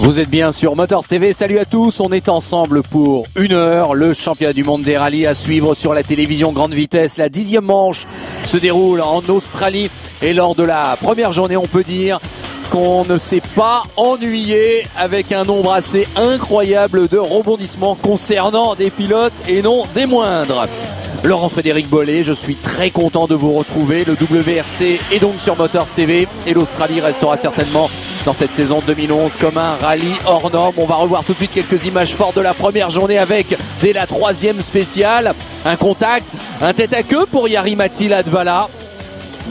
Vous êtes bien sur Motors TV, salut à tous, on est ensemble pour 1 heure, le championnat du monde des rallyes à suivre sur la télévision grande vitesse. La 10e manche se déroule en Australie et lors de la première journée on peut dire qu'on ne s'est pas ennuyé avec un nombre assez incroyable de rebondissements concernant des pilotes et non des moindres. Laurent-Frédéric Bollet, je suis très content de vous retrouver. Le WRC est donc sur Motors TV et l'Australie restera certainement dans cette saison 2011 comme un rallye hors norme. On va revoir tout de suite quelques images fortes de la première journée avec, dès la 3e spéciale, un contact, un tête-à-queue pour Jari-Matti Latvala.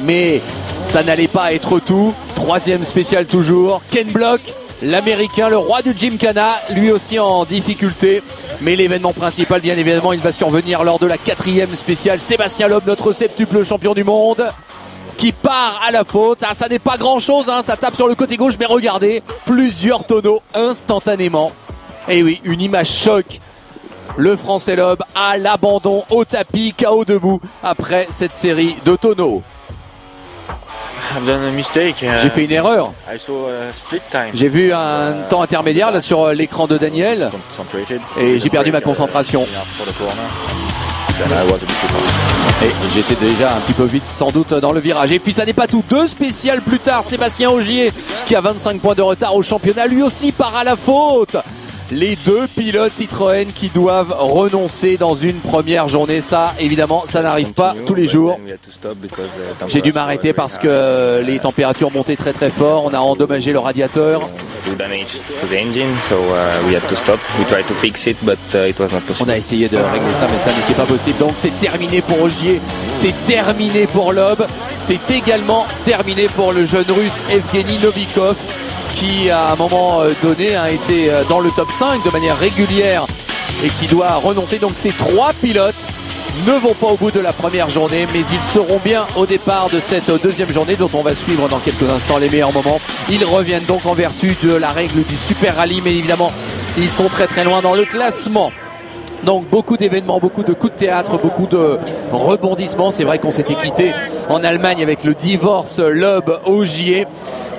Mais ça n'allait pas être tout. 3e spéciale toujours, Ken Block, l'américain, le roi du Gymkhana, lui aussi en difficulté. Mais l'événement principal, bien évidemment, il va survenir lors de la 4e spéciale. Sébastien Loeb, notre septuple champion du monde, qui part à la faute. Ah, ça n'est pas grand chose, hein, ça tape sur le côté gauche, mais regardez, plusieurs tonneaux instantanément. Et oui, une image choc. Le français Loeb à l'abandon, au tapis, KO debout, après cette série de tonneaux. J'ai fait une erreur. J'ai vu un temps intermédiaire là sur l'écran de Daniel et j'ai perdu ma concentration. Et j'étais déjà un petit peu vite sans doute dans le virage. Et puis ça n'est pas tout. 2 spéciales plus tard, Sébastien Ogier qui a 25 points de retard au championnat, lui aussi part à la faute. Les 2 pilotes Citroën qui doivent renoncer dans une première journée. Ça, évidemment, ça n'arrive pas tous les jours. J'ai dû m'arrêter parce que les températures montaient très très fort. On a endommagé le radiateur. On a essayé de régler ça, mais ça n'était pas possible. Donc c'est terminé pour Ogier, c'est terminé pour Loeb, c'est également terminé pour le jeune russe Evgeny Novikov, qui à un moment donné a été dans le top 5 de manière régulière et qui doit renoncer. Donc ces 3 pilotes ne vont pas au bout de la première journée, mais ils seront bien au départ de cette 2e journée dont on va suivre dans quelques instants les meilleurs moments. Ils reviennent donc en vertu de la règle du Super Rallye, mais évidemment ils sont très très loin dans le classement. Donc beaucoup d'événements, beaucoup de coups de théâtre, beaucoup de rebondissements. C'est vrai qu'on s'était quitté en Allemagne avec le divorce Loeb-Ogier.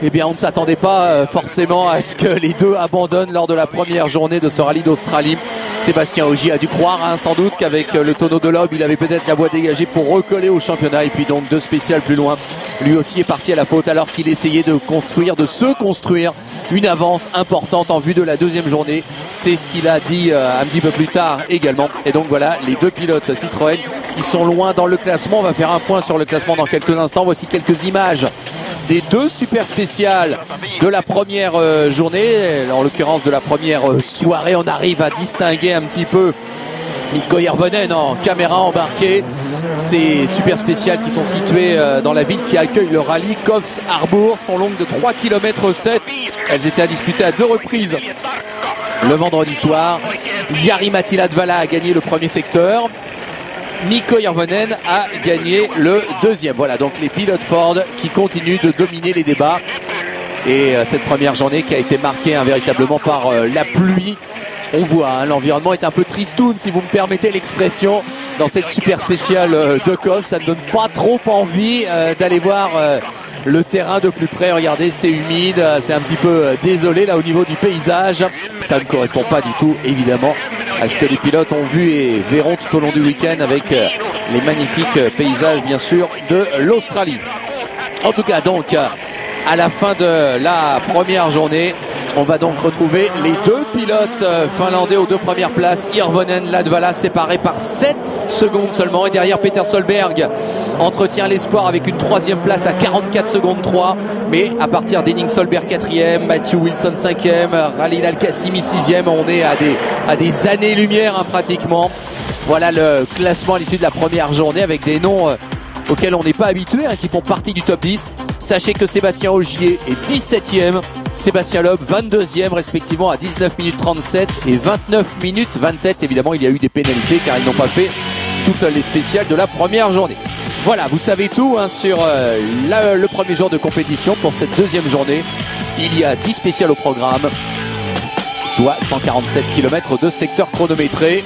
Eh bien, on ne s'attendait pas forcément à ce que les 2 abandonnent lors de la première journée de ce rallye d'Australie. Sébastien Ogier a dû croire, hein, sans doute, qu'avec le tonneau de Loeb, il avait peut-être la voie dégagée pour recoller au championnat. Et puis donc 2 spéciales plus loin, lui aussi est parti à la faute alors qu'il essayait de se construire une avance importante en vue de la 2e journée. C'est ce qu'il a dit un petit peu plus tard également. Et donc voilà, les 2 pilotes Citroën qui sont loin dans le classement. On va faire un point sur le classement dans quelques instants. Voici quelques images des 2 super spéciales de la première journée, en l'occurrence de la première soirée. On arrive à distinguer un petit peu Mikko Järvonen en caméra embarquée. Ces super spéciales qui sont situées dans la ville qui accueille le rallye, Coffs Harbour, sont longues de 3,7 km. Elles étaient à disputer à 2 reprises le vendredi soir. Jari-Matti Latvala a gagné le premier secteur. Mikko Järvonen a gagné le 2e. Voilà donc les pilotes Ford qui continuent de dominer les débats. Et cette première journée qui a été marquée véritablement par la pluie. On voit, hein, l'environnement est un peu tristoun, si vous me permettez l'expression, dans cette super spéciale de Coffs. Ça ne donne pas trop envie d'aller voir le terrain de plus près. Regardez, c'est humide, c'est un petit peu désolé là au niveau du paysage. Ça ne correspond pas du tout, évidemment, à ce que les pilotes ont vu et verront tout au long du week-end avec les magnifiques paysages, bien sûr, de l'Australie. En tout cas, donc, à la fin de la première journée, on va donc retrouver les 2 pilotes finlandais aux 2 premières places. Järvonen, Latvala séparés par 7 secondes seulement. Et derrière, Peter Solberg entretient l'espoir avec une 3e place à 44 secondes 3. Mais à partir d'Henning Solberg 4e, Matthew Wilson 5e, Khalil Al-Qassimi 6e, on est à des années-lumière pratiquement. Voilà le classement à l'issue de la première journée avec des noms auxquels on n'est pas habitué, qui font partie du top 10. Sachez que Sébastien Ogier est 17e, Sébastien Loeb 22e respectivement à 19 minutes 37 et 29 minutes 27. Évidemment, il y a eu des pénalités car ils n'ont pas fait toutes les spéciales de la première journée. Voilà, vous savez tout sur le premier jour de compétition. Pour cette 2e journée, il y a 10 spéciales au programme, soit 147 km de secteur chronométré.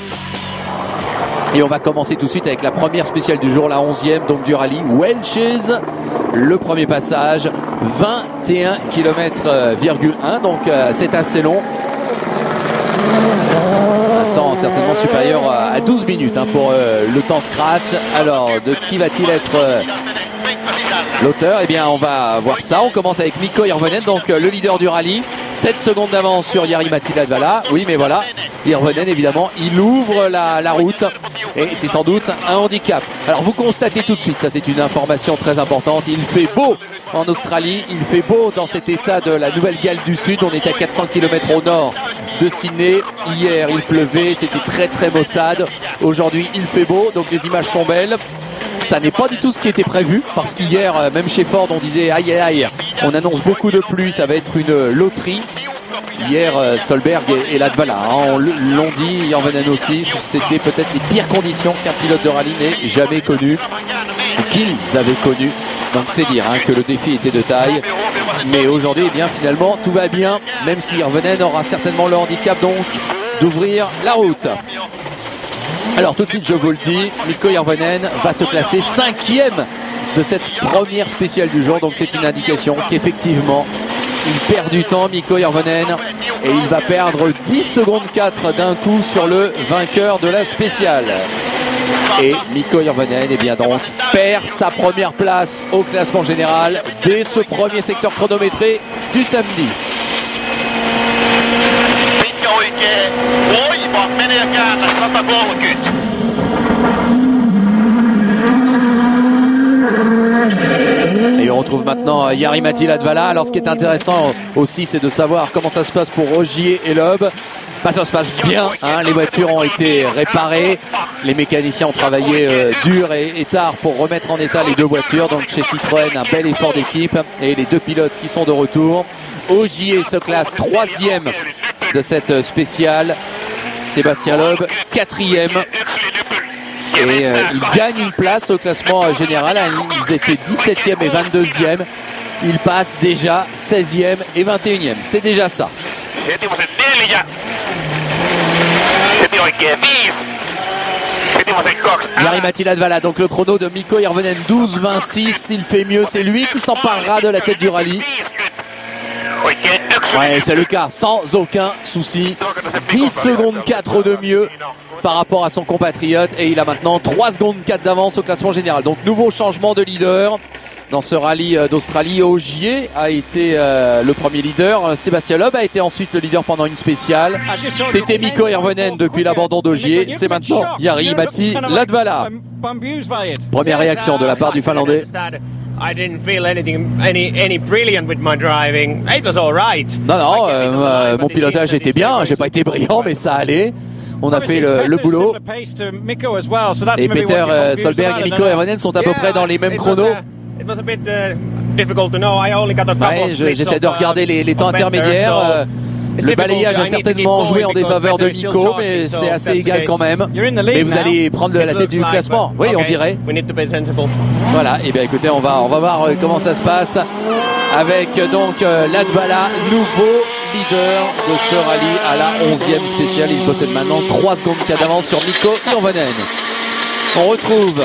Et on va commencer tout de suite avec la première spéciale du jour, la 11e donc du rallye Welches. le premier passage. 21 km,1, donc c'est assez long. Un temps certainement supérieur à 12 minutes pour le temps scratch. Alors, de qui va-t-il être l'auteur? Eh bien, on va voir ça. On commence avec Mikko Hirvonen, donc le leader du rallye. 7 secondes d'avance sur Jari-Matti Latvala. Oui, mais voilà, Hirvonen, évidemment, il ouvre la route. Et c'est sans doute un handicap. Alors, vous constatez tout de suite, ça c'est une information très importante. Il fait beau en Australie. Il fait beau dans cet état de la Nouvelle-Galles du Sud. On est à 400 km au nord de Sydney. Hier, il pleuvait. C'était très, très maussade. Aujourd'hui, il fait beau. Donc, les images sont belles. Ça n'est pas du tout ce qui était prévu, parce qu'hier, même chez Ford, on disait aïe aïe aïe, on annonce beaucoup de pluie, ça va être une loterie. Hier, Solberg et Latvala l'ont dit, Hirvonen aussi, c'était peut-être les pires conditions qu'un pilote de rallye n'ait jamais connues, ou qu'ils avaient connues. Donc c'est dire que le défi était de taille. Mais aujourd'hui, eh bien, finalement, tout va bien, même si Hirvonen aura certainement le handicap donc d'ouvrir la route. Alors tout de suite, je vous le dis, Mikko Hirvonen va se classer 5e de cette première spéciale du jour. Donc c'est une indication qu'effectivement, il perd du temps, Mikko Hirvonen, et il va perdre 10 secondes 4 d'un coup sur le vainqueur de la spéciale. Et Mikko Hirvonen, eh bien donc, perd sa première place au classement général dès ce premier secteur chronométré du samedi. Et on retrouve maintenant Jari-Matti Latvala. Alors ce qui est intéressant aussi, c'est de savoir comment ça se passe pour Ogier et Loeb. Bah, ça se passe bien, les voitures ont été réparées, les mécaniciens ont travaillé dur et tard pour remettre en état les deux voitures. Donc chez Citroën, un bel effort d'équipe et les deux pilotes qui sont de retour. Ogier se classe 3e de cette spéciale, Sébastien Loeb 4e, et il gagne une place au classement général. Ils étaient 17e et 22e, il passe déjà 16e et 21e, c'est déjà ça. Jari-Matti Latvala, donc le chrono de Mikko Hirvonen 12-26, s'il fait mieux c'est lui qui s'emparera de la tête du rallye. Ouais, c'est le cas, sans aucun souci. 10 secondes 4 de mieux par rapport à son compatriote, et il a maintenant 3 secondes 4 d'avance au classement général. Donc nouveau changement de leader dans ce rallye d'Australie. Ogier a été le premier leader, Sébastien Loeb a été ensuite le leader pendant une spéciale. C'était Mikko Hirvonen depuis l'abandon d'Ogier, c'est maintenant Jari-Matti Latvala. Première réaction de la part du Finlandais. I didn't feel any brilliant with my driving. It was all right. Non, mon pilotage était bien. J'ai pas été brillant, mais ça allait. On a fait le boulot. Et Peter Solberg et Mikko Hirvonen sont à peu près dans les mêmes chronos. Ouais, j'essaie de regarder les temps intermédiaires. Le balayage a certainement joué en défaveur de Mikko, mais c'est assez égal quand même. Mais vous allez prendre la tête du classement. Oui, on dirait. Voilà, et bien écoutez, on va voir comment ça se passe avec donc Latvala, nouveau leader de ce rallye à la 11e spéciale. Il possède maintenant 3 secondes d'avance sur Mikko Hirvonen. On retrouve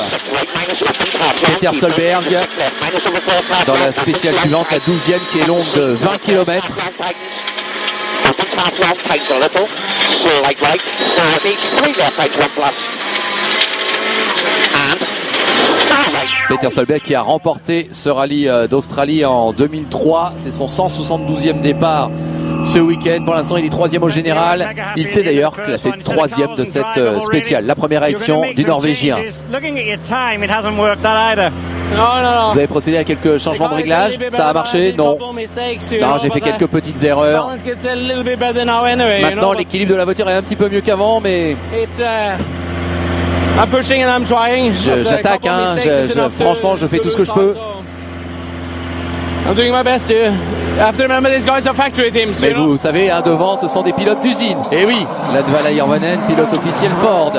Peter Solberg dans la spéciale suivante, la 12e, qui est longue de 20 km. Peter Solberg qui a remporté ce rallye d'Australie en 2003. C'est son 172e départ ce week-end. Pour l'instant, il est 3e au général. Il s'est d'ailleurs classé 3e de cette spéciale. La première réaction du Norvégien. Vous avez procédé à quelques changements de réglage? Ça a marché? Non. Non, j'ai fait quelques petites erreurs. Maintenant, l'équilibre de la voiture est un petit peu mieux qu'avant, mais j'attaque, franchement, je fais tout ce que je peux. Mais vous savez, devant, ce sont des pilotes d'usine. Et oui, Latvala Hirvonen, pilote officiel Ford.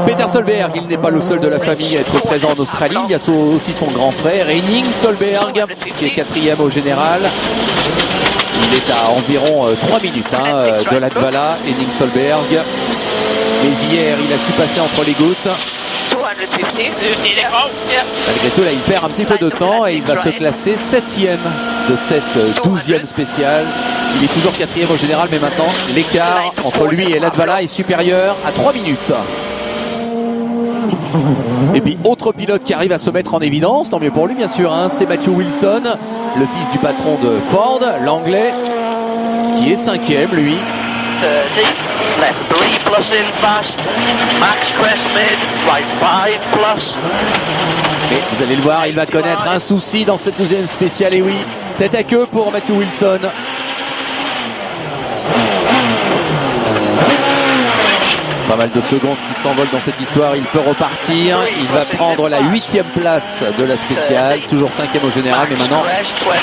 Peter Solberg, il n'est pas le seul de la famille à être présent en Australie. Il y a aussi son grand frère, Henning Solberg, qui est 4e au général. Il est à environ 3 minutes de Latvala, Henning Solberg. Mais hier, il a su passer entre les gouttes. Malgré tout, là, il perd un petit peu de temps et il va se classer 7e de cette 12e spéciale. Il est toujours 4e au général, mais maintenant, l'écart entre lui et Latvala est supérieur à 3 minutes. Et puis, autre pilote qui arrive à se mettre en évidence, tant mieux pour lui, bien sûr, hein, c'est Matthew Wilson, le fils du patron de Ford, l'anglais, qui est 5e, lui. 30, left 3 plus in fast, max crest mid, right 5 plus. Et vous allez le voir, il va connaître un souci dans cette 12e spéciale, et oui, tête à queue pour Matthew Wilson. Pas mal de secondes qui s'envolent dans cette histoire, il peut repartir, il va prendre la 8e place de la spéciale, toujours 5e au général, mais maintenant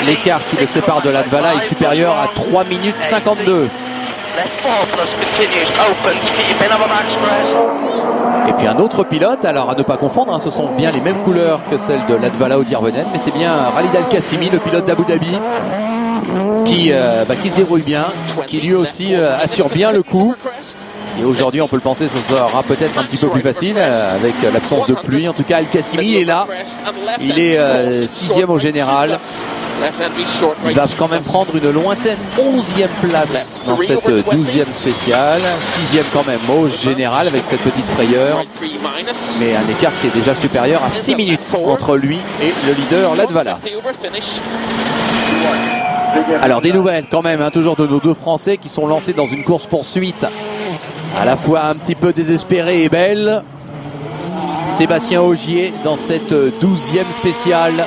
l'écart qui le sépare de Latvala est supérieur à 3 minutes 52. Et puis un autre pilote, alors à ne pas confondre, hein, ce sont bien les mêmes couleurs que celles de Latvala ou d'Irvonen, mais c'est bien Khalid Al-Qassimi, le pilote d'Abu Dhabi, qui se débrouille bien, qui lui aussi assure bien le coup. Et aujourd'hui, on peut le penser, ce sera peut-être un petit peu plus facile avec l'absence de pluie. En tout cas, Al-Qassimi est là, il est 6e au général. Il va quand même prendre une lointaine 11e place dans cette 12e spéciale, 6e quand même au général avec cette petite frayeur, mais un écart qui est déjà supérieur à 6 minutes entre lui et le leader Latvala. Alors des nouvelles quand même, hein, toujours de nos deux Français qui sont lancés dans une course-poursuite à la fois un petit peu désespérée et belle. Sébastien Ogier dans cette 12e spéciale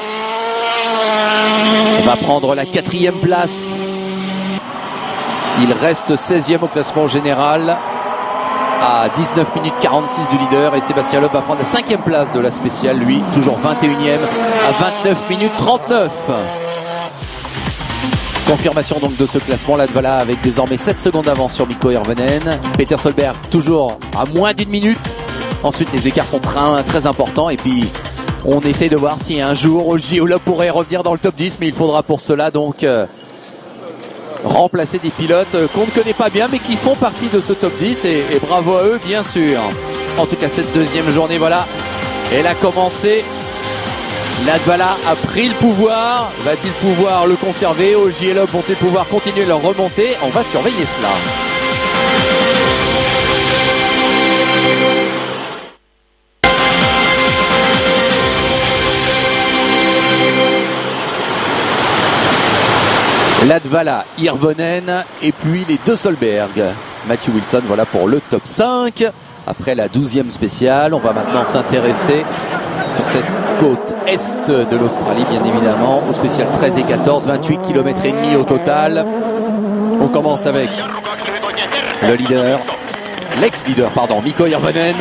va prendre la 4e place. Il reste 16e au classement général à 19 minutes 46 du leader, et Sébastien Loeb va prendre la 5e place de la spéciale, lui toujours 21e à 29 minutes 39. Confirmation donc de ce classement, Latvala avec désormais 7 secondes d'avance sur Mikko Hirvonen. Peter Solberg toujours à moins d'une minute. Ensuite les écarts sont très importants, et puis on essaye de voir si un jour Ogier ou Loeb pourrait revenir dans le top 10, mais il faudra pour cela donc remplacer des pilotes qu'on ne connaît pas bien mais qui font partie de ce top 10, et bravo à eux bien sûr. En tout cas cette deuxième journée, voilà, elle a commencé. Latvala a pris le pouvoir, va-t-il pouvoir le conserver? Ogier et Loeb vont-ils pouvoir continuer leur remontée? On va surveiller cela. Latvala, Hirvonen et puis les deux Solberg. Matthew Wilson, voilà pour le top 5. Après la 12e spéciale, on va maintenant s'intéresser sur cette côte est de l'Australie, bien évidemment, au spécial 13 et 14, 28 km et demi au total. On commence avec le leader, l'ex-leader, pardon, Mikko Hirvonen.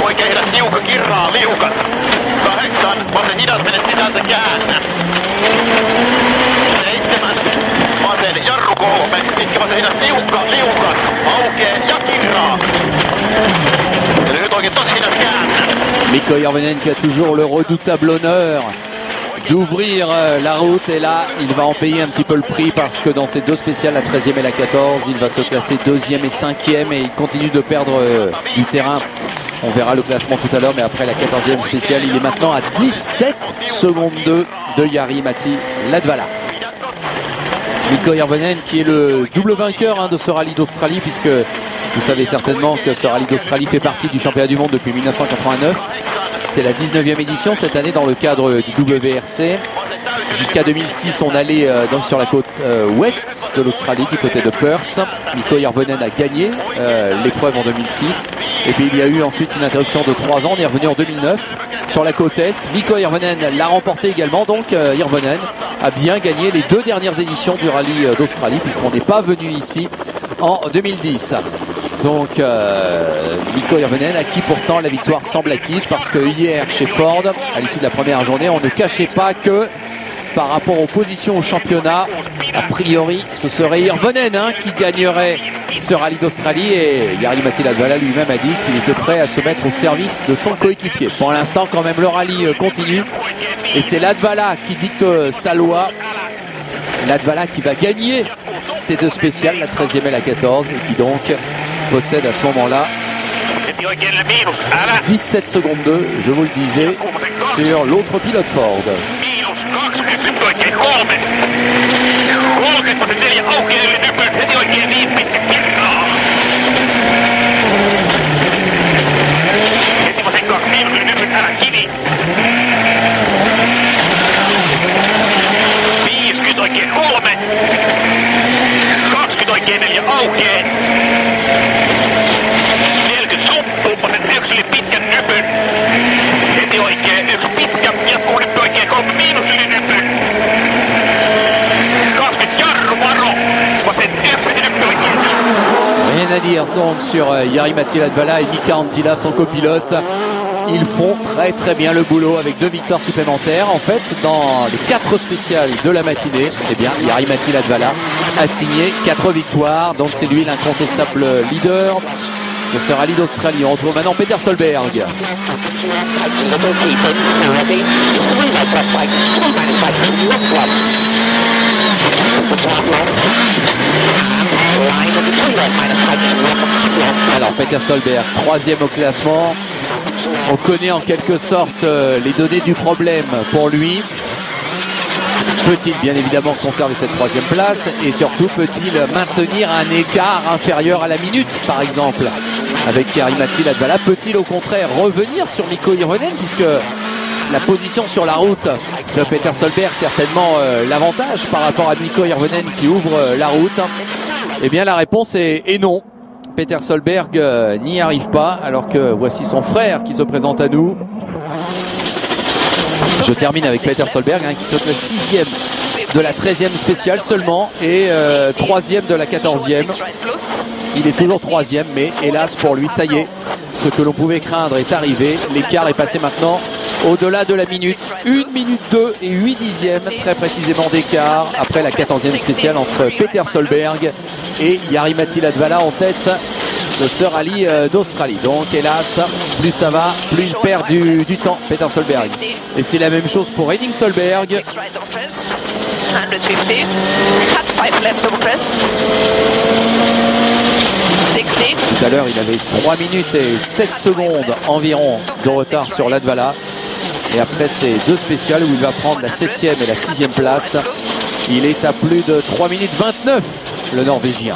Oikein hidas niukka kirraa liukas. 8, vasen hidas mene sisältä käännä. 7, vasen jarru 3, pitkä vasen hidas niukka liukas. Aukee ja kirraa. Ja lyhyt oikein tosi hidas käännä. Mikko Hirvonen qui a toujours le redoutable honneur d'ouvrir la route, et là il va en payer un petit peu le prix parce que dans ces deux spéciales, la 13e et la 14, il va se classer 2e et 5e, et il continue de perdre du terrain. On verra le classement tout à l'heure, mais après la 14e spéciale, il est maintenant à 17 secondes de Jari-Matti Latvala. Mikko Hirvonen qui est le double vainqueur de ce rallye d'Australie, puisque vous savez certainement que ce rallye d'Australie fait partie du championnat du monde depuis 1989. C'est la 19e édition cette année dans le cadre du WRC. Jusqu'à 2006, on allait sur la côte ouest de l'Australie, du côté de Perth. Mikko Hirvonen a gagné l'épreuve en 2006. Et puis il y a eu ensuite une interruption de 3 ans. On est revenu en 2009 sur la côte est. Mikko Hirvonen l'a remporté également. Donc Hirvonen a bien gagné les 2 dernières éditions du rallye d'Australie, puisqu'on n'est pas venu ici en 2010. Donc Mikko Hirvonen, à qui pourtant la victoire semble acquise, parce que hier chez Ford, à l'issue de la première journée, on ne cachait pas que par rapport aux positions au championnat. A priori, ce serait Hirvonen qui gagnerait ce rallye d'Australie, et Jari-Matti Latvala lui-même a dit qu'il était prêt à se mettre au service de son coéquipier. Pour l'instant, quand même, le rallye continue et c'est Latvala qui dicte sa loi. Latvala qui va gagner ces deux spéciales, la 13e et la 14, et qui donc possède à ce moment-là 17 secondes 2, je vous le disais, sur l'autre pilote Ford. Rien à dire donc sur Jari-Matti Latvala et Mika Anttila, son copilote. Ils font très bien le boulot avec 2 victoires supplémentaires. En fait, dans les 4 spéciales de la matinée, eh bien, Jari-Matti Latvala a signé 4 victoires. Donc c'est lui l'incontestable leader de ce rallye d'Australie. On retrouve maintenant Peter Solberg. Alors Peter Solberg, 3e au classement. On connaît en quelque sorte les données du problème pour lui. Peut-il bien évidemment conserver cette 3e place, et surtout peut-il maintenir un écart inférieur à la minute par exemple avec Jari-Matti Latvala? Peut-il au contraire revenir sur Mikko Hirvonen, puisque la position sur la route de Peter Solberg certainement l'avantage par rapport à Mikko Hirvonen qui ouvre la route? Eh bien la réponse est non. Peter Solberg n'y arrive pas, alors que voici son frère qui se présente à nous. Je termine avec Peter Solberg qui se classe 6e de la 13e spéciale seulement et 3e de la 14e. Il est toujours 3e, mais hélas pour lui, ça y est, ce que l'on pouvait craindre est arrivé. L'écart est passé maintenant au-delà de la minute. 1 minute 2 et 8 dixièmes très précisément d'écart après la 14e spéciale entre Peter Solberg et Jari-Matti Latvala en tête de ce rallye d'Australie. Donc hélas, plus ça va, plus il perd du temps, Peter Solberg. Et c'est la même chose pour Henning Solberg. Tout à l'heure, il avait 3 minutes et 7 secondes environ de retard sur Latvala. Et après ces 2 spéciales où il va prendre la 7e et la 6e place, il est à plus de 3 minutes 29, le Norvégien.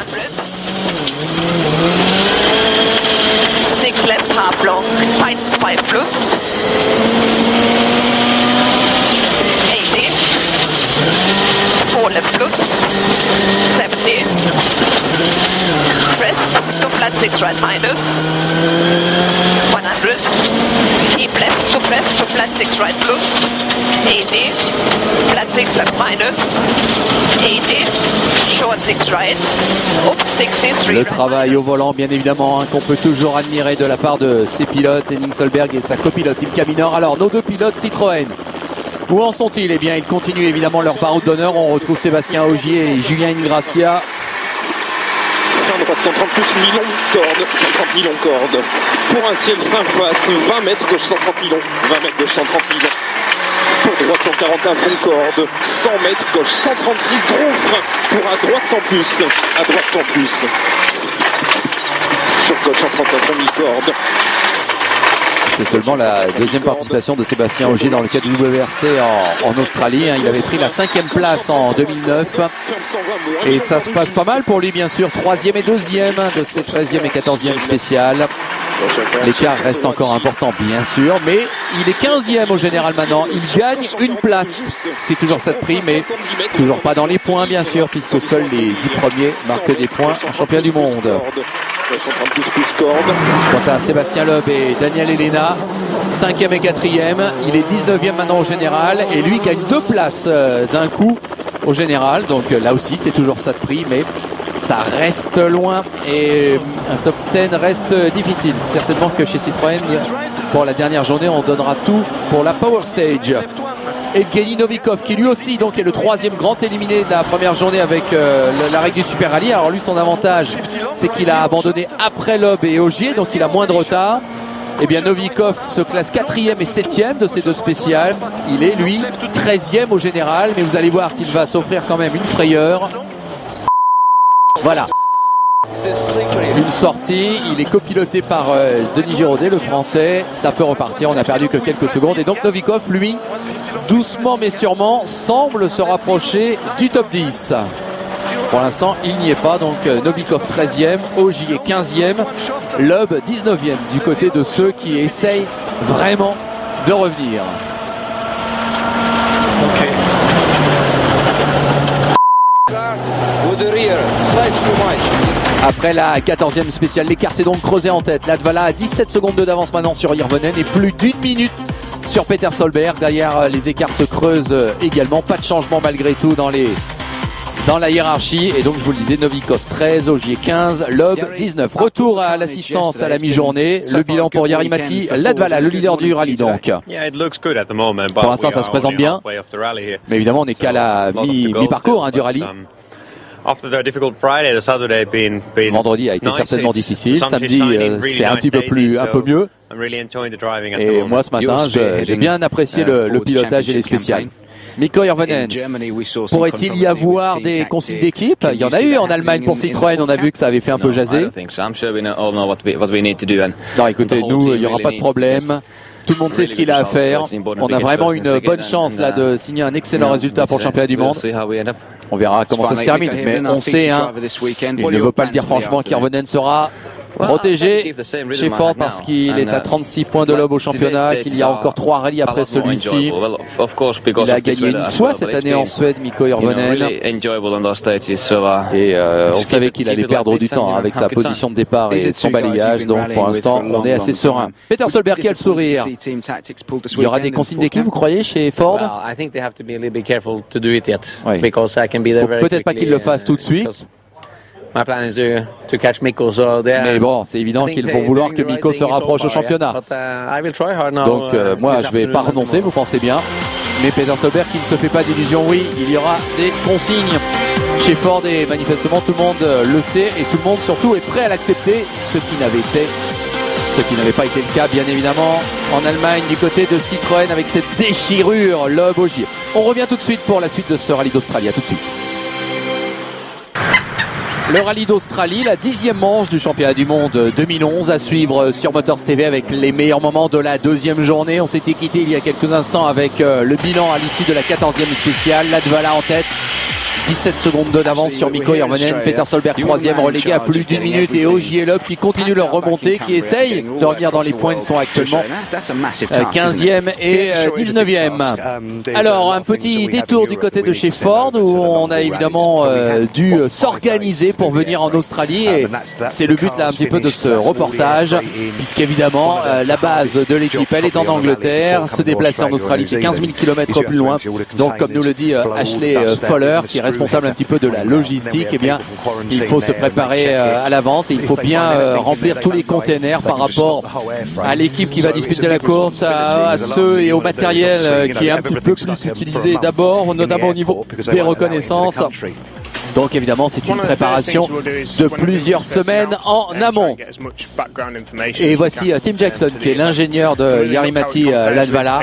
6 left half long, minus 5 plus. 80. 4 left plus. 70. Rest to flat 6 right minus. 100. Keep left to press to flat 6 right plus. 80. Flat 6 left minus. 80. Short 6 right. Oops, 63. Le travail au volant, bien évidemment, qu'on peut toujours admirer de la part de ses pilotes, Henning Solberg et sa copilote Ilka Minor. Alors, nos 2 pilotes Citroën, où en sont-ils? Eh bien, ils continuent évidemment leur baroud d'honneur. On retrouve Sébastien Ogier et Julien Ingrassia. De 130 plus 1000 longues cordes, 130 000 longues cordes. Pour un ciel frein face, 20 mètres gauche 130 000 longues, 20 mètres gauche 130 000 longues. Pour droite 141 fond de corde, 100 mètres gauche 136 gros frein. Pour à droite 100 plus, à droite 100 plus. Sur gauche 131 fond 1000 cordes. C'est seulement la 2e participation de Sébastien Ogier dans le cadre du WRC en Australie. Il avait pris la 5e place en 2009. Et ça se passe pas mal pour lui, bien sûr. 3e et 2e de ces 13e et 14e spéciales. L'écart reste encore important, bien sûr. Mais il est 15e au général maintenant. Il gagne une place. C'est toujours ça de prix, mais toujours pas dans les points, bien sûr, puisque seuls les 10 premiers marquent des points en championnat du monde. Quant à Sébastien Loeb et Daniel Elena, 5e et 4e, il est 19e maintenant au général et lui gagne 2 places d'un coup au général. Donc là aussi c'est toujours ça de prix, mais ça reste loin et un top 10 reste difficile. Certainement que chez Citroën, pour la dernière journée, on donnera tout pour la Power Stage. Evgeny Novikov qui lui aussi donc est le troisième grand éliminé de la première journée avec la règle du Super Rally. Alors lui son avantage c'est qu'il a abandonné après Loeb et Ogier, donc il a moins de retard. Et bien Novikov se classe 4e et 7e de ces deux spéciales. Il est lui 13e au général, mais vous allez voir qu'il va s'offrir quand même une frayeur. Voilà. Une sortie, il est copiloté par Denis Giraudet, le français. Ça peut repartir, on n'a perdu que quelques secondes. Et donc Novikov, lui, doucement mais sûrement, semble se rapprocher du top 10. Pour l'instant, il n'y est pas. Donc Novikov 13e, Ogier 15e, Loeb 19e du côté de ceux qui essayent vraiment de revenir. Après la 14e spéciale, l'écart s'est donc creusé en tête. Latvala a 17 secondes d'avance maintenant sur Hirvonen et plus d'une minute sur Peter Solberg. Derrière, les écarts se creusent également. Pas de changement malgré tout dans la hiérarchie. Et donc, je vous le disais, Novikov 13, Ogier 15, Loeb 19. Retour à l'assistance à la mi-journée. Le bilan pour Jari-Matti Latvala, le leader du rallye donc. Pour l'instant, ça se présente bien. Mais évidemment, on n'est qu'à la mi-parcours du rallye. Vendredi a été certainement difficile. Samedi, c'est un peu mieux. Et moi, ce matin, j'ai bien apprécié le pilotage et les spéciales. Mikko Hirvonen, pourrait-il y avoir des consignes d'équipe? Il y en a eu en Allemagne pour Citroën, on a vu que ça avait fait un peu jaser. Non, écoutez, nous, il n'y aura pas de problème. Tout le monde sait ce qu'il a à faire. On a vraiment une bonne chance là de signer un excellent résultat pour le championnat du monde. On verra comment ça se termine, mais on sait, hein, il ne veut pas le dire franchement, qu'Hirvonen sera protégé chez Ford parce qu'il est à 36 points de Loeb au championnat, qu'il y a encore 3 rallyes après celui-ci. Il a gagné une fois cette année en Suède, Mikko Hirvonen. Et on savait qu'il allait perdre du temps avec sa position de départ et son balayage. Donc pour l'instant, on est assez serein. Peter Solberg, quel sourire. Il y aura des consignes d'équipe, vous croyez, chez Ford? Oui. Il faut peut-être pas qu'il le fasse tout de suite. Mais bon, c'est évident qu'ils vont vouloir que Mikko se rapproche au championnat. Donc moi, je vais pas renoncer, vous pensez bien. Mais Peter Solberg qui ne se fait pas d'illusions, oui, il y aura des consignes chez Ford et manifestement tout le monde le sait et tout le monde surtout est prêt à l'accepter, ce qui n'avait pas été le cas bien évidemment en Allemagne du côté de Citroën avec cette déchirure Loeb Ogier. On revient tout de suite pour la suite de ce rallye d'Australie, à tout de suite. Le rallye d'Australie, la 10e manche du championnat du monde 2011 à suivre sur Motors TV avec les meilleurs moments de la deuxième journée. On s'était quitté il y a quelques instants avec le bilan à l'issue de la 14e spéciale. Latvala en tête. 17 secondes d'avance sur Mikko Hirvonen, Peter Solberg 3e relégué à plus d'une minute et Ogier et Loeb qui continuent leur remontée, qui essayent de revenir dans les points. Ils sont actuellement 15e et 19e. Alors un petit détour du côté de chez Ford où on a évidemment dû s'organiser pour venir en Australie et c'est le but là un petit peu de ce reportage puisqu'évidemment la base de l'équipe elle est en Angleterre, se déplacer en Australie c'est 15 000 km plus loin, donc comme nous le dit Ashley Fowler qui est responsable un petit peu de la logistique, eh bien il faut se préparer à l'avance et il faut bien remplir tous les containers par rapport à l'équipe qui va disputer la course, à ceux et au matériel qui est un petit peu plus utilisé d'abord, notamment au niveau des reconnaissances. Donc évidemment c'est une préparation de plusieurs semaines en amont. Et voici Tim Jackson qui est l'ingénieur de Jari-Matti Latvala.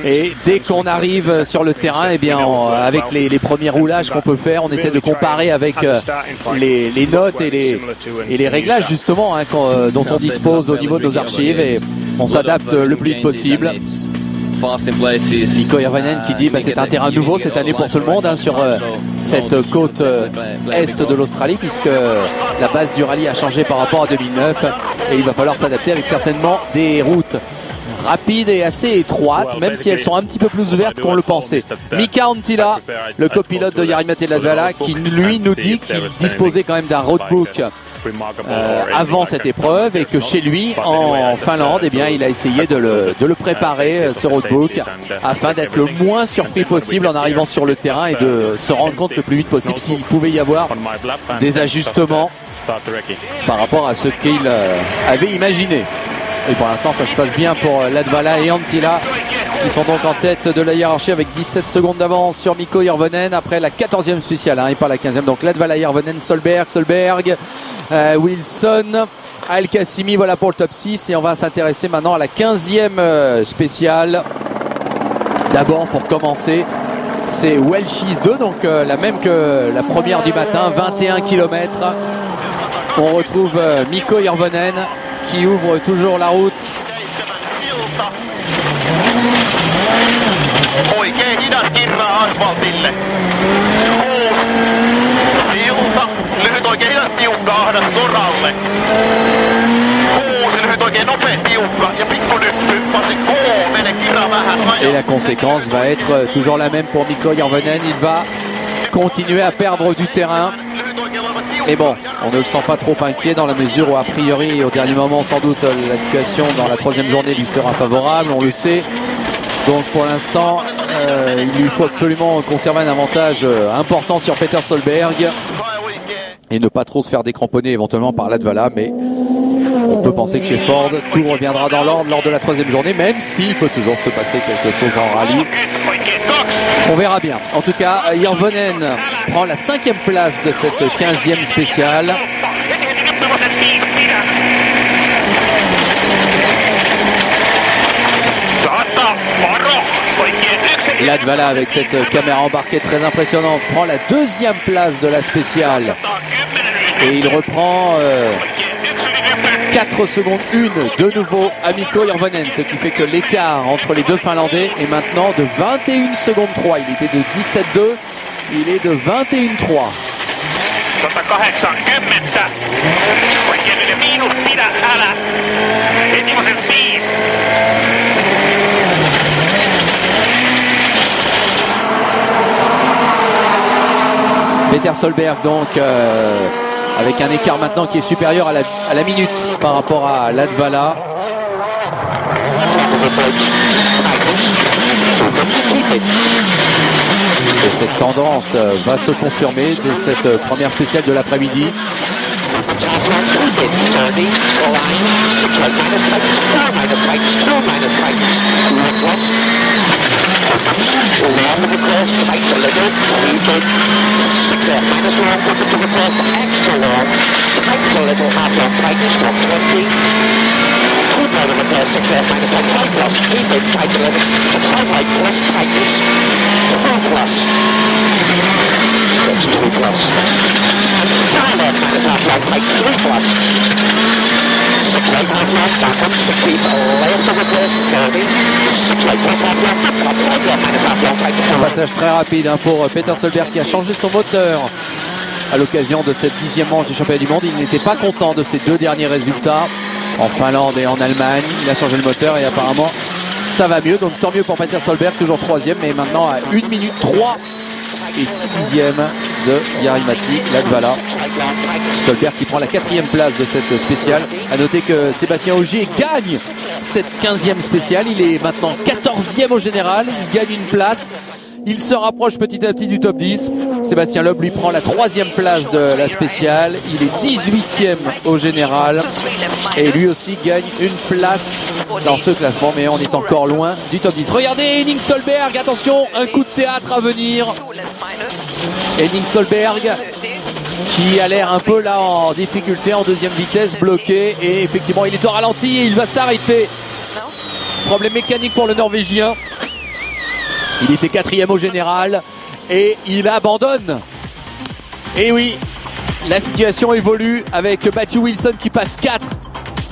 Et dès qu'on arrive sur le terrain, eh bien avec les premiers roulages qu'on peut faire, on essaie de comparer avec les notes et les réglages justement hein, dont on dispose au niveau de nos archives et on s'adapte le plus vite possible. Mikko Hirvonen qui dit c'est un terrain nouveau cette année pour tout le monde hein, sur cette côte est de l'Australie puisque la base du rallye a changé par rapport à 2009 et il va falloir s'adapter avec certainement des routes rapides et assez étroites même si elles sont un petit peu plus ouvertes qu'on le pensait. Mika Anttila, le copilote de Jari-Matti Latvala qui lui nous dit qu'il disposait quand même d'un roadbook avant cette épreuve et que chez lui en Finlande eh bien, il a essayé de le préparer ce roadbook afin d'être le moins surpris possible en arrivant sur le terrain et de se rendre compte le plus vite possible s'il pouvait y avoir des ajustements par rapport à ce qu'il avait imaginé. Et pour l'instant ça se passe bien pour Latvala et Anttila qui sont donc en tête de la hiérarchie avec 17 secondes d'avance sur Mikko Hirvonen après la 14e spéciale et pas la 15e. Donc Latvala, Hirvonen, Solberg, Wilson, Al-Qassimi, voilà pour le top 6 et on va s'intéresser maintenant à la 15e spéciale. D'abord pour commencer, c'est Welsh's 2, donc la même que la première du matin, 21 km. On retrouve Mikko Hirvonen qui ouvre toujours la route. Oikein hidas kirraa asfaltille. Silta, lyhyt oikein hidas tiukka ahdas soralle. Lyhyt oikein nopea tiukka ja pikkunyppy, varsin koomene kirra vähän. Et la conséquence va être toujours la même pour Mikko Hirvonen. Il va continuer à perdre du terrain. Et bon, on ne le sent pas trop inquiet dans la mesure où a priori au dernier moment sans doute la situation dans la 3e journée lui sera favorable, on le sait. Donc pour l'instant il lui faut absolument conserver un avantage important sur Peter Solberg et ne pas trop se faire décramponner éventuellement par Latvala, mais on peut penser que chez Ford tout reviendra dans l'ordre lors de la 3e journée, même s'il peut toujours se passer quelque chose en rallye. On verra bien. En tout cas, Hirvonen prend la 5e place de cette 15e spéciale. Latvala avec cette caméra embarquée très impressionnante prend la 2e place de la spéciale et il reprend 4 secondes 1 de nouveau à Mikko Hirvonen, ce qui fait que l'écart entre les deux Finlandais est maintenant de 21 secondes 3. Il était de 17,2, il est de 21,3. 180, oikein yli miinus pidä, älä. Etimosen 5. Peter Solberg donc avec un écart maintenant qui est supérieur à la minute par rapport à Latvala. Et cette tendance va se confirmer dès cette première spéciale de l'après-midi. Un passage très rapide pour Peter Solberg qui a changé son moteur à l'occasion de cette 10e manche du championnat du monde. Il n'était pas content de ses 2 derniers résultats en Finlande et en Allemagne. Il a changé le moteur et apparemment ça va mieux. Donc tant mieux pour Peter Solberg, toujours 3e, mais maintenant à 1 minute 3 et 6 dixièmes de Jari-Matti Latvala. Solberg qui prend la 4e place de cette spéciale. A noter que Sébastien Ogier gagne cette 15e spéciale. Il est maintenant 14e au général. Il gagne une place. Il se rapproche petit à petit du top 10. Sébastien Loeb lui prend la 3e place de la spéciale. Il est 18e au général. Et lui aussi gagne une place dans ce classement. Mais on est encore loin du top 10. Regardez Henning Solberg. Attention, un coup de théâtre à venir. Henning Solberg qui a l'air un peu là en difficulté, en 2e vitesse, bloqué. Et effectivement, il est au ralenti et il va s'arrêter. Problème mécanique pour le Norvégien. Il était 4e au général et il abandonne. Et oui, la situation évolue avec Matthew Wilson qui passe 4,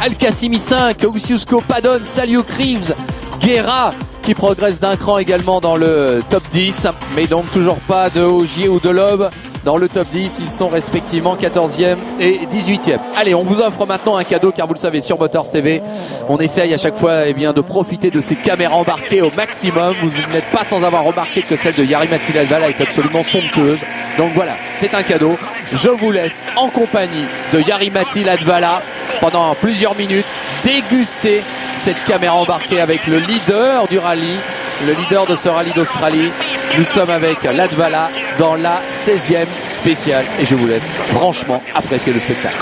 Al-Qassimi 5, Kosciuszko, Padon, Saliuk, Reeves, Guerra qui progresse d'un cran également dans le top 10. Mais donc toujours pas de Ogier ou de Loeb dans le top 10. Ils sont respectivement 14e et 18e. Allez, on vous offre maintenant un cadeau car vous le savez, sur Motors TV, on essaye à chaque fois de profiter de ces caméras embarquées au maximum. Vous n'êtes pas sans avoir remarqué que celle de Jari-Matti Latvala est absolument somptueuse. Donc voilà, c'est un cadeau. Je vous laisse en compagnie de Jari-Matti Latvala pendant plusieurs minutes déguster cette caméra embarquée avec le leader du rallye, le leader de ce rallye d'Australie. Nous sommes avec Latvala dans la 16e spéciale et je vous laisse franchement apprécier le spectacle.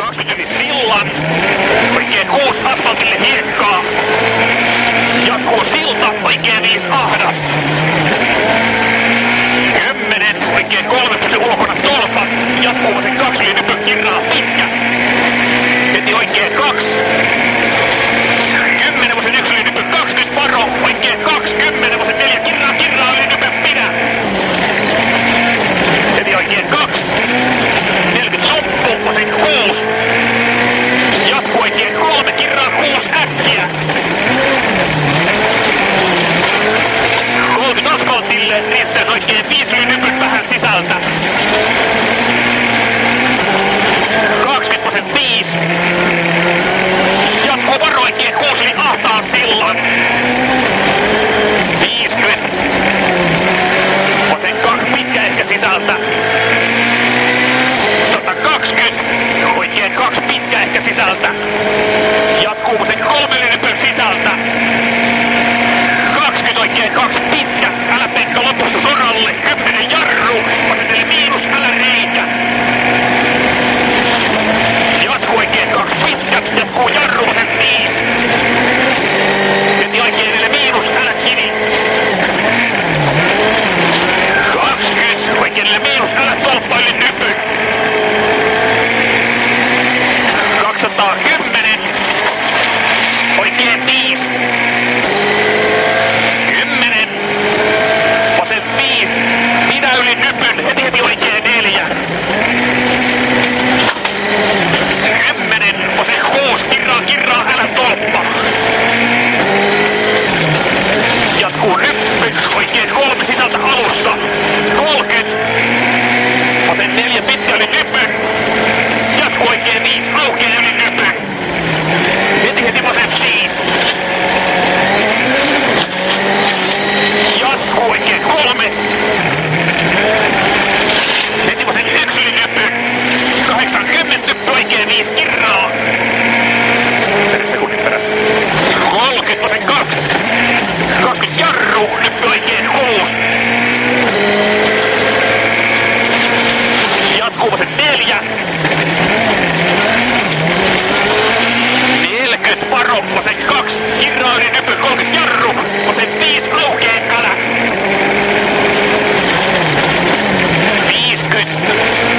Jatkuu silta, oikein 5 ahdas. 10, oikein 3 se ulkona tolpa. Jatkuu vasen 2 yli nypy, kirraa pitkä. Heti oikein 2. 10 vasen 1 yli nypy, 20 varo. Oikein 2, 10 vasen 4 kirraa yli nypy, pidä. Heti oikein 2. 40 soppu, vasen 6. Jatkuu oikein 3, kirraa 6 äkkiä. 30 asfaltille, riittäisi oikein 5 yli nypyt vähän sisältä. 20%. Jatkuu varo oikein 6 yli ahtaan sillan. 50. Vasen 2 pitkä ehkä sisältä. 120. Oikein 2 pitkä ehkä sisältä. Jatkuu vasen 3 yli nypyn sisältä. 20 oikein 2 pitkä. Älä Pekka lopussa soralle. 10 jarru. Vasentele miinus, älä reikä. Jatkuu oikein 2 pitkä. Jatkuu jarru vasen 5. Heti oikein 4 miinus, älä kini. 20. Oikein 4 miinus, älä tolppa yli nypyn. 210. Oikein 5. 10. Vasen 5. Pidä yli nypyn. Heti oikein 4. 10. Vasen 6. Kirraa, älä tolppa. Jatkuu nyppy. Oikein 3 sisältä alussa. 30. Vasen 4 pitkä yli nypyn. Jatkuu oikein 5. Aukeaa yli nypyn. Heti vasen 5. Jatkuu oikein 3. Heti vasen 1 yli nypyn. 80 nyppy oikein 5 kirraa. 4 sekunnin perässä. 30 vasen 2. 20 jarru, nyppy oikein 6. Jatkuu vasen 4. 40 varo, vasen 2. Kirraa yli nypy, 30 jarru. Vasen 5 aukee, älä. 50.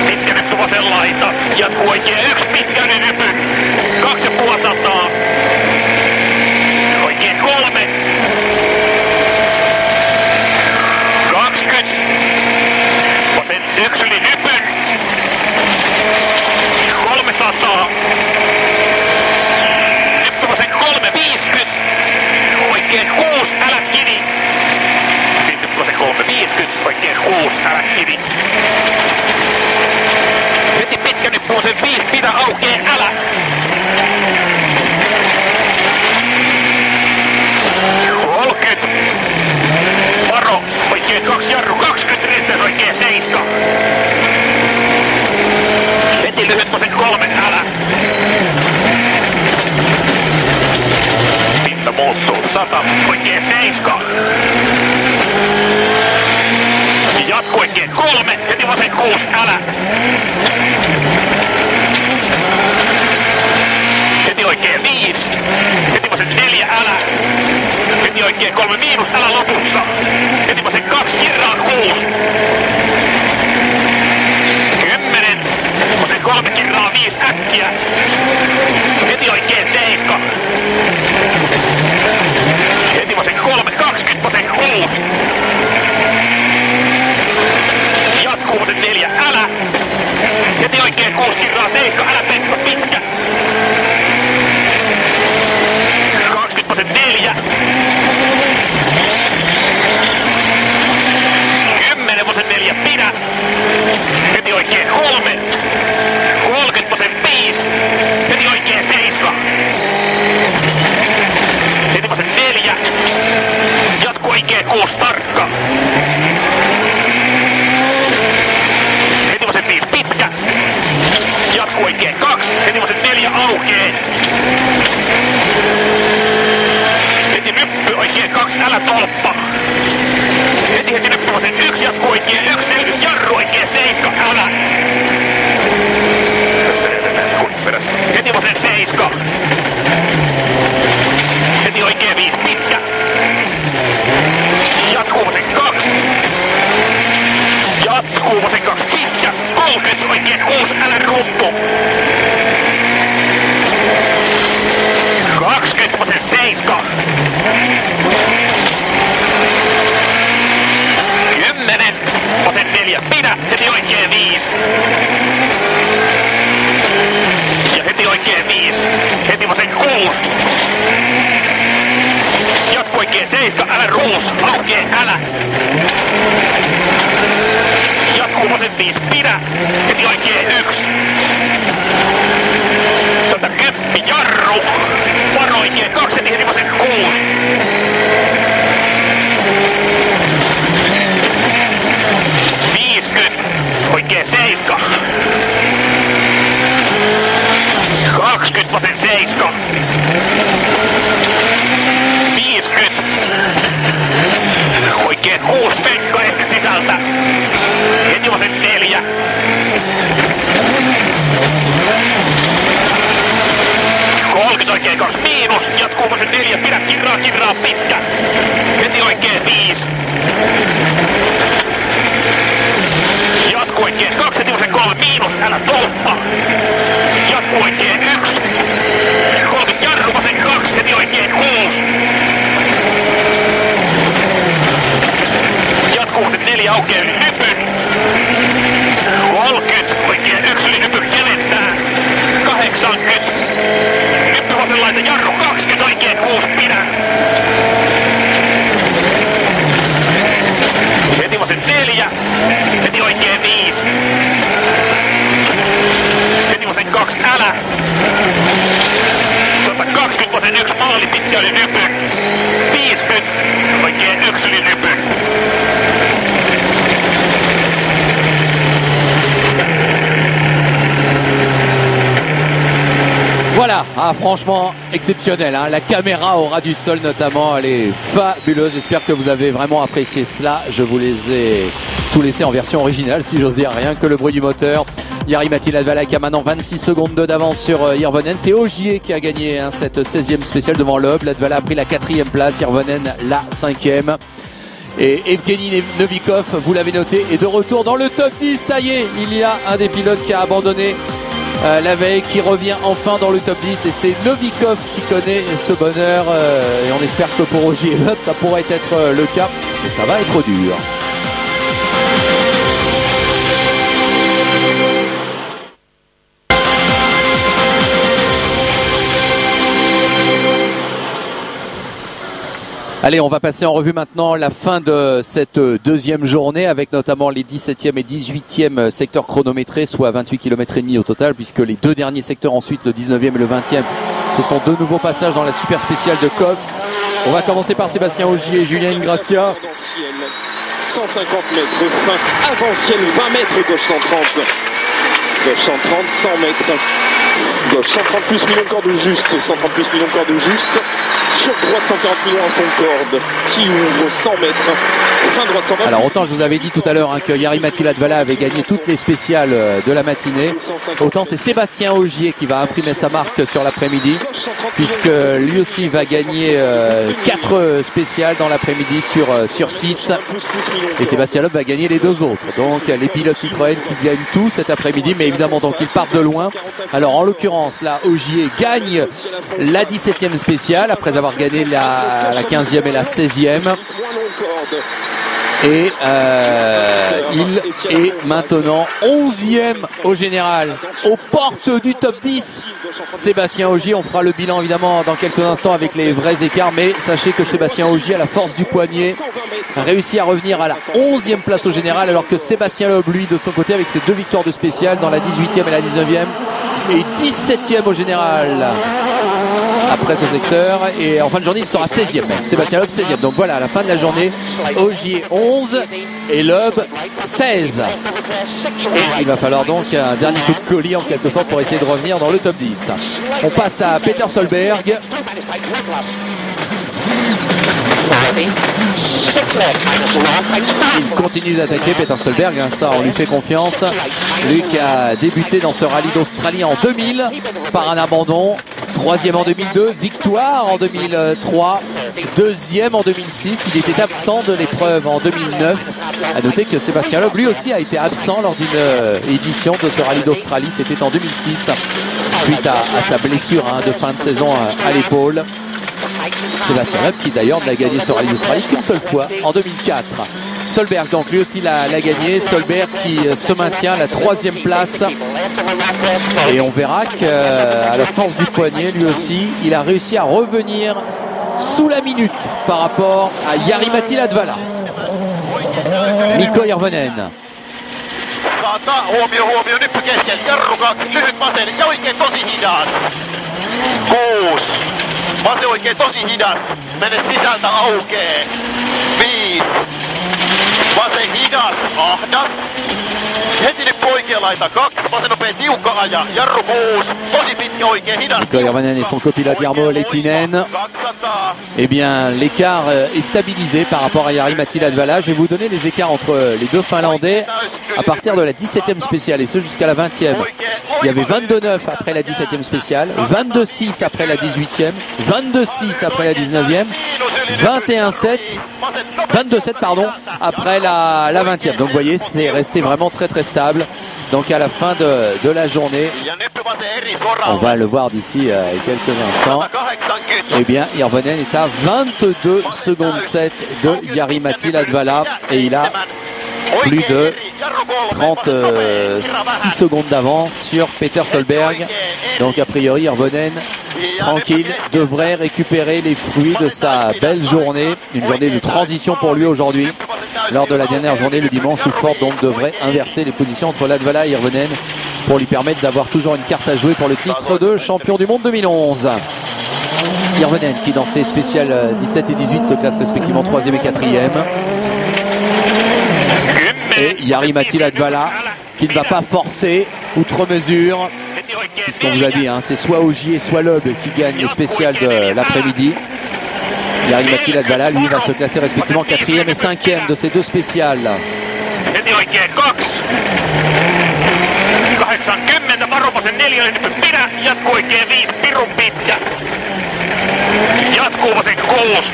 Pitkä nyppy vasen laita. Jatkuu oikein 1 pitkä yli nypy. 2,5. Oikein 3. 20. Vasen 1 yli nypyn. 300. Nyppy vasen 3, 50. Oikein 6, älä kini. Nyppy vasen 3, 50. Oikein 6, älä kini. Heti pitkä nyppy vasen 5, pidä aukee, älä. 30. Varo, oikein 2 jarru, 20 riittäisi oikein 7. Heti lyhyt vasen 3, älä. Pinta muuttuu, 100, oikein 7. Jatku oikein 3, heti vasen 6, älä. Heti oikein 5, heti vasen 4, älä. Heti oikein 3 miinus, älä lopussa. Heti vasen 2, kirraa 6. 10. Vasen 3, kirraa 5, äkkiä. Heti oikein 7. Heti vasen 3, 20, vasen 6. Jatkuu vasen 4, älä. Heti oikein 6, kirraa 7, älä Pekka pitkä. 20 vasen 4. 10 vasen 4, pidä. Heti oikein 3. 30 vasen 5. Heti oikein 7. Heti vasen 4. Jatku oikein 6, tarkka. Heti vasen 5, pitkä. Jatku oikein 2. Heti vasen 4, aukee. Heti nyppy oikein 2, älä tolppa. Heti nyppy vasen 1, jatku oikein 1, 40 jarru oikein 7, älä. Heti vasen 7. Heti oikein 5, pitkä. Jarru. 20,7. 10,4. Pidä, heti oikein 5. Ja heti oikein 5. Heti vasen 6. Jatku oikein 7. Älä ruus. Aukee, älä. Jatkuu vasen 5. Pidä. Heti oikein 1. 110. Jarru. Varo oikein 2. Heti vasen 6. Oikein 7. 20 vasen 7. 50. Oikein 6. Pekka ehkä sisältä. Heti vasen 4. 30 oikein 2 miinus. Jatkuu vasen 4. Pidä kirraa pitkä. Heti oikein 5. Jatku oikein 2, heti vasen 3 miinus, älä tolppa. Jatku oikein 1. 30 jarru vasen 2, heti oikein 6. Jatku vasen 4 aukeaa yli nypyn. 30 oikein 1 yli nypyn keventää. 80. Nyppy vasen laita jarru 20 oikein 6 pidä. Heti vasen 4. Heti oikein 5. Heti vasen 2 älä. 120 vasen 1 maali pitkä yli nypyn. 50 oikein 1 yli nypyn. Voilà, franchement exceptionnel, hein. La caméra aura du sol notamment, elle est fabuleuse. J'espère que vous avez vraiment apprécié cela. Je vous les ai tout laissés en version originale, si j'ose dire, rien que le bruit du moteur. Jari-Matti Latvala qui a maintenant 26 secondes d'avance sur Hirvonen. C'est Ogier qui a gagné cette 16e spéciale devant Loeb. Latvala a pris la 4e place, Hirvonen la 5e. Et Evgeny Novikov, vous l'avez noté, est de retour dans le top 10. Ça y est, il y a un des pilotes qui a abandonné la veille, qui revient enfin dans le top 10, et c'est Novikov qui connaît ce bonheur, et on espère que pour Ogier et Loeb ça pourrait être le cas, mais ça va être dur. Allez, on va passer en revue maintenant la fin de cette deuxième journée avec notamment les 17e et 18e secteurs chronométrés, soit 28 km et demi au total, puisque les deux derniers secteurs ensuite, le 19e et le 20e, ce sont deux nouveaux passages dans la super spéciale de Kofs. On va commencer par Sébastien Ogier et Julien Ingrassia. 150 mètres, frein avant-ciel, 20 mètres, gauche 130. Gauche 130, 100 mètres. Gauche 130 plus millions de cordes juste, 130 plus millions de cordes juste. Sur droite 140 millions à fond de corde qui ouvre 100 mètres. Frein droite 120. Alors autant je vous avais dit tout à l'heure que Jari-Matti Latvala avait gagné toutes les spéciales de la matinée, autant c'est Sébastien Ogier qui va imprimer sa marque sur l'après-midi, puisque lui aussi va gagner 4 spéciales dans l'après-midi sur 6, et Sébastien Loeb va gagner les deux autres. Donc les pilotes Citroën qui gagnent tout cet après-midi, mais évidemment donc ils partent de loin. Alors en l'occurrence là, Ogier gagne la 17e spéciale après avoir gagné la 15e et la 16e. Et il est maintenant 11e au général, aux portes du top 10. Sébastien Ogier, on fera le bilan évidemment dans quelques instants avec les vrais écarts, mais sachez que Sébastien Ogier, à la force du poignet, a réussi à revenir à la 11e place au général, alors que Sébastien Loeb, lui, de son côté, avec ses 2 victoires de spécial dans la 18e et la 19e, et 17e au général après ce secteur, et en fin de journée il sera 16e même. Sébastien Loeb 16e, donc voilà, à la fin de la journée, Ogier 11 et Loeb 16, et il va falloir donc un dernier coup de colis en quelque sorte pour essayer de revenir dans le top 10. On passe à Peter Solberg. Il continue d'attaquer, Peter Solberg, hein, ça on lui fait confiance. Lui qui a débuté dans ce rallye d'Australie en 2000 par un abandon. Troisième en 2002, victoire en 2003, deuxième en 2006. Il était absent de l'épreuve en 2009. À noter que Sébastien Loeb, lui aussi, a été absent lors d'une édition de ce rallye d'Australie. C'était en 2006, suite à sa blessure de fin de saison à l'épaule. Sébastien Loeb qui d'ailleurs n'a gagné ce rallye d'Australie qu'une seule fois en 2004. Solberg donc lui aussi l'a gagné. Solberg qui se maintient à la troisième place. Et on verra qu'à la force du poignet, lui aussi, il a réussi à revenir sous la minute par rapport à Jari-Matti Latvala. Mikko Hirvonen. Huomio, nyppy keskellä, jarru 2, lyhyt vasen ja oikein tosi hidas. 6, vasen oikein tosi hidas, mene sisältä aukee. 5, vasen hidas, ahdas. Heti nyt poikien laita 2, vasen nopea tiukka aja, jarru 6, tosi pitkä oikein hidas. Mikko Hirvonen et son copilote Jarmo Lehtinen. Eh bien, l'écart est stabilisé par rapport à Jari-Matti Latvala. Je vais vous donner les écarts entre les deux Finlandais à partir de la 17e spéciale et ce jusqu'à la 20e. Il y avait 22-9 après la 17e spéciale, 22-6 après la 18e, 22-6 après la 19e, 22-7 pardon, après la 20e. Donc vous voyez, c'est resté vraiment très très stable. Donc à la fin de la journée, on va le voir d'ici quelques instants, eh bien Hirvonen est à 22 secondes 7 de Jari-Matti Latvala et il a plus de 36 secondes d'avance sur Peter Solberg. Donc a priori Hirvonen, tranquille, devrait récupérer les fruits de sa belle journée. Une journée de transition pour lui aujourd'hui. Lors de la dernière journée, le dimanche, où Ford donc devrait inverser les positions entre Latvala et Hirvonen pour lui permettre d'avoir toujours une carte à jouer pour le titre de champion du monde 2011. Hirvonen qui dans ses spéciales 17 et 18 se classe respectivement 3e et 4e. Et Jari-Matti Latvala qui ne va pas forcer outre mesure, puisqu'on vous a dit, c'est soit Ogier, soit Loeb qui gagne le spécial de l'après-midi. Jari-Matti Latvala, lui, va se classer respectivement 4e et 5e de ces deux spéciales. 80, Varopasen 4 nyppy pidä, jatkuu oikein 5, pirun pitkä. Jatkuu vasen 6.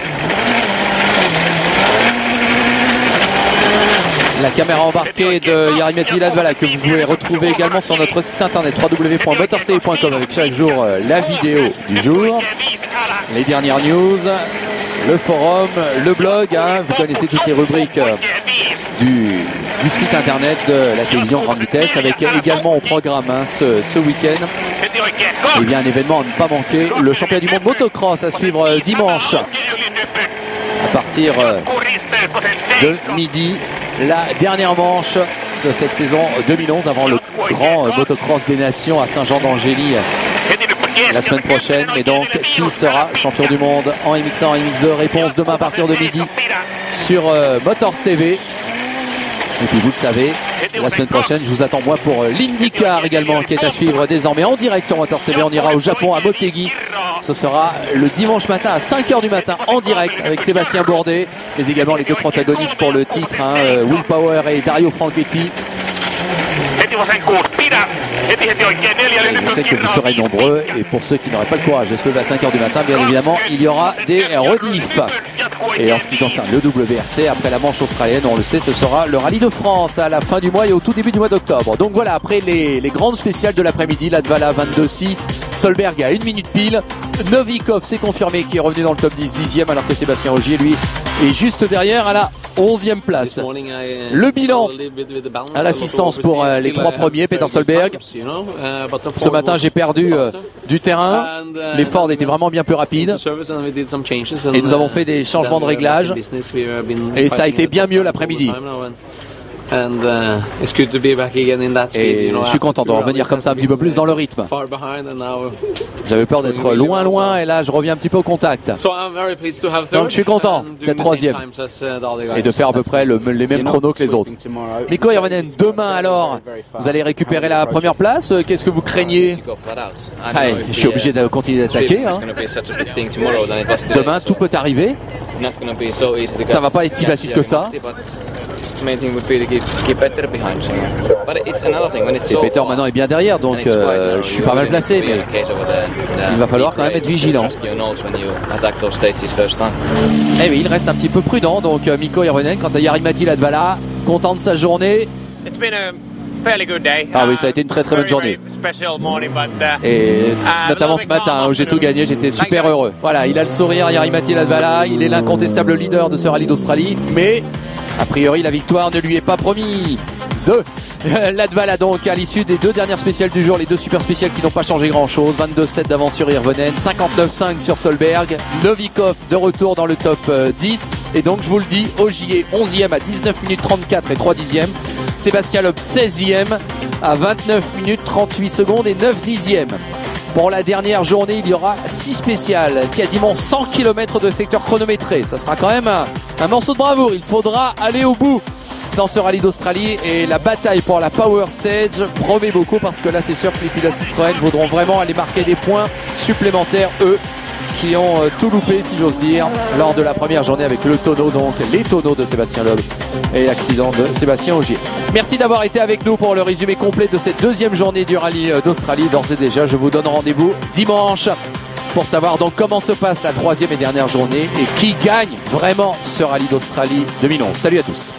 La caméra embarquée de Jari-Matti Latvala que vous pouvez retrouver également sur notre site internet www.motorstv.com avec chaque jour la vidéo du jour, les dernières news, le forum, le blog, vous connaissez toutes les rubriques du site internet de la télévision grande vitesse, avec également au programme ce week-end et bien un événement à ne pas manquer, le championnat du monde motocross à suivre dimanche à partir de midi. La dernière manche de cette saison 2011 avant le grand motocross des nations à Saint-Jean-d'Angély la semaine prochaine. Et donc, qui sera champion du monde en MX1, en MX2? Réponse demain à partir de midi sur Motors TV. Et puis vous le savez, la semaine prochaine, je vous attends moi pour l'IndyCar également qui est à suivre désormais en direct sur Motors TV. On ira au Japon à Motegi. Ce sera le dimanche matin à 5h du matin en direct avec Sébastien Bourdet, mais également les deux protagonistes pour le titre, Will Power et Dario Franchetti. Et je sais que vous serez nombreux et pour ceux qui n'auraient pas le courage de se lever à 5h du matin, bien évidemment, il y aura des rediffs. Et en ce qui concerne le WRC, après la manche australienne, on le sait, ce sera le rallye de France à la fin du mois et au tout début du mois d'octobre. Donc voilà, après les grandes spéciales de l'après-midi, Latvala 22-6, Solberg à 1 minute pile, Novikov c'est confirmé qui est revenu dans le top 10, 10e, alors que Sébastien Ogier, lui, est juste derrière à la 11e place. Le bilan à l'assistance pour les trois premiers, Peter Solberg. Ce matin, j'ai perdu du terrain. Les Ford étaient vraiment bien plus rapides. Et nous avons fait des changements de réglage. Et ça a été bien mieux l'après-midi. Et je suis content de revenir comme ça un petit peu plus dans le rythme. J'avais peur d'être loin et là je reviens un petit peu au contact. Donc je suis content d'être troisième et de faire à peu près les mêmes chronos que les autres. Mikko Hirvonen, demain alors, vous allez récupérer la première place. Qu'est-ce que vous craignez? Je suis obligé de continuer d'attaquer. Demain tout peut arriver. Ça va pas être si facile que ça. the main thing would be to keep Peter behind. So. But it's another thing when it's Et so Peter maintenant est bien derrière, donc je suis pas mal placé, mais il va falloir quand même être vigilant. Eh oui, il reste un petit peu prudent, donc Mikko Hirvonen. Quant à Jari-Matti Latvala, content de sa journée. It's been a fairly good day. Ah oui, ça a été une très très bonne journée. Special morning, but, Et notamment ce matin où j'ai tout gagné, j'étais super heureux. Voilà, il a le sourire, Jari-Matti Latvala, il est l'incontestable leader de ce rallye d'Australie, mais a priori la victoire ne lui est pas promise. Latvala donc à l'issue des deux dernières spéciales du jour, les deux super spéciales qui n'ont pas changé grand chose, 22-7 d'avance sur Hirvonen, 59-5 sur Solberg, Novikov de retour dans le top 10, et donc je vous le dis, Ogier 11e à 19 minutes 34 et 3 dixièmes, Sébastien Loeb 16e à 29 minutes 38 secondes et 9 dixièmes. Pour la dernière journée, il y aura 6 spéciales, quasiment 100 km de secteur chronométré, ça sera quand même un morceau de bravoure, il faudra aller au bout dans ce rallye d'Australie, et la bataille pour la Power Stage promet beaucoup, parce que là c'est sûr que les pilotes Citroën voudront vraiment aller marquer des points supplémentaires, eux qui ont tout loupé si j'ose dire lors de la première journée avec le tonneau, donc les tonneaux de Sébastien Loeb et l'accident de Sébastien Ogier. Merci d'avoir été avec nous pour le résumé complet de cette deuxième journée du rallye d'Australie. D'ores et déjà, je vous donne rendez-vous dimanche pour savoir donc comment se passe la troisième et dernière journée et qui gagne vraiment ce rallye d'Australie 2011. Salut à tous.